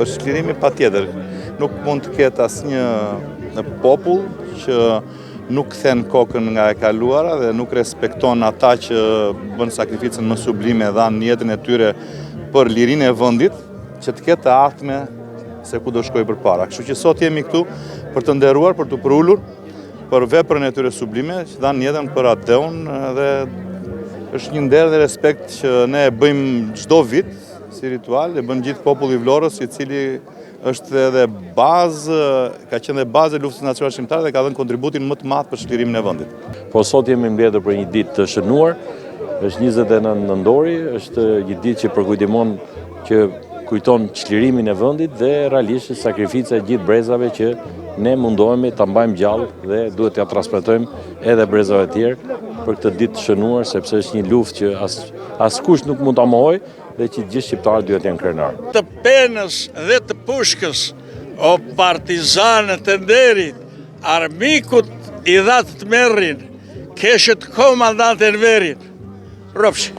Për çlirimi patjetër, nuk mund të ketë asnjë popull që nuk kthen kokën nga e kaluara dhe nuk respekton ata që bën sakrificën më sublime dhe dhanë jetën e tyre për lirinë e vendit, që të ketë të ardhme se ku do shkojë përpara. Kështu që sot jemi këtu për të nderuar, për të përullur për veprën e tyre sublime, që dhanë jetën për atë dheun dhe është një nder dhe respekt që ne e bëjmë çdo vit si ritual, e bën gjithë populli i Vlorës, i cili është edhe bazë, ka qenë dhe bazë e luftës nacionale shqiptare dhe ka dhënë kontributin më të madh për çlirimin e vendit. Po sot jemi mbledhur për një ditë të shënuar, është 29 nëntori, është një ditë që përkujtimon që kujton çlirimin e vendit dhe realisht sakrifica e gjithë brezave që ne mundohemi ta mbajmë gjallë dhe duhet t'ia transmetojmë edhe brezave të tjerë për këtë ditë të shënuar, sepse është një luftë që askush nuk mund ta mohojë dhe që gjithë shqiptarët duhet janë krenar. Të penës dhe të pushkës, o partizanët e nderit, armikut i dhatë të merrin, keshët komandantën verin, rrofshi.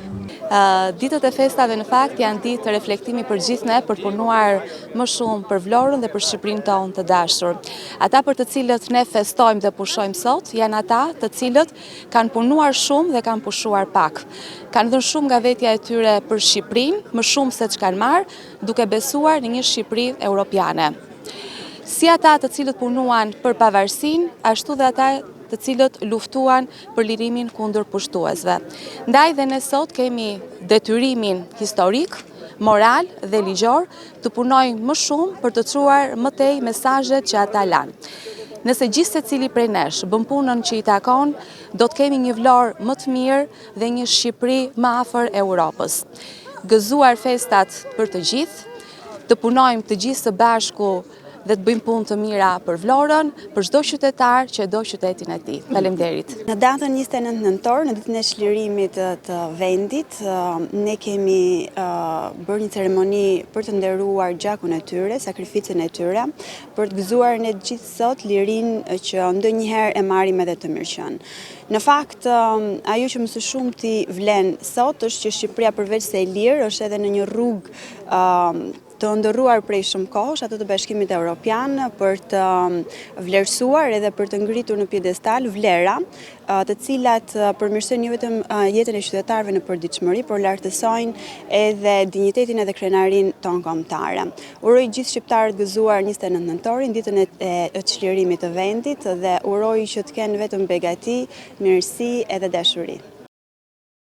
Ditët e festave në fakt janë ditë të reflektimi për gjithë ne për të punuar më shumë për Vlorën dhe për Shqipërinë tonë të dashur. Ata për të cilët ne festojmë dhe pushojmë sot janë ata të cilët kanë punuar shumë dhe kanë pushuar pak. Kanë dhënë shumë nga vetja e tyre për Shqipërinë, më shumë se ç'kanë marrë, duke besuar në një Shqipëri europiane. Si ata të cilët punuan për pavarësinë, ashtu dhe ata të cilët luftuan për lirimin kundër pushtuesve. Ndaj dhe ne sot kemi detyrimin historik, moral dhe ligjor të punojmë më shumë për të çuar më tej mesazhet që ata lanë. Nëse gjithë secili prej nesh bën punën që i takon, do të kemi një Vlorë më të mirë dhe një Shqipëri më afër Europës. Gëzuar festat për të gjithë, të punojmë të gjithë së bashku dhe të bëjmë punë të mira për Vlorën, për çdo qytetar që e do qytetin e tij. Faleminderit. Në datën 29 nëntor, në ditën e çlirimit të vendit, ne kemi bërë një ceremoni për të nderuar gjakun e tyre, sakrificën e tyre, për të gëzuar ne gjithë sot lirinë që ndonjëherë e marrim edhe të mirëqen. Në fakt, ajo që më së shumti vlen sot është që Shqipëria përveç se e lirë, është edhe në një rrugë të ndërruar prej shumë kohësh, ato të Bashkimit Evropian, për të vlerësuar edhe për të ngritur në piedestal vlera, të cilat përmirësojnë jo vetëm jetën e qytetarëve në përditshmëri, por lartësojnë edhe dinjitetin edhe krenarinë tonë kombëtare. Uroj gjithë shqiptarët gëzuar 29 nëntorin, ditën e çlirimit të vendit dhe uroj që të kenë vetëm begati, mirësi edhe dashuri.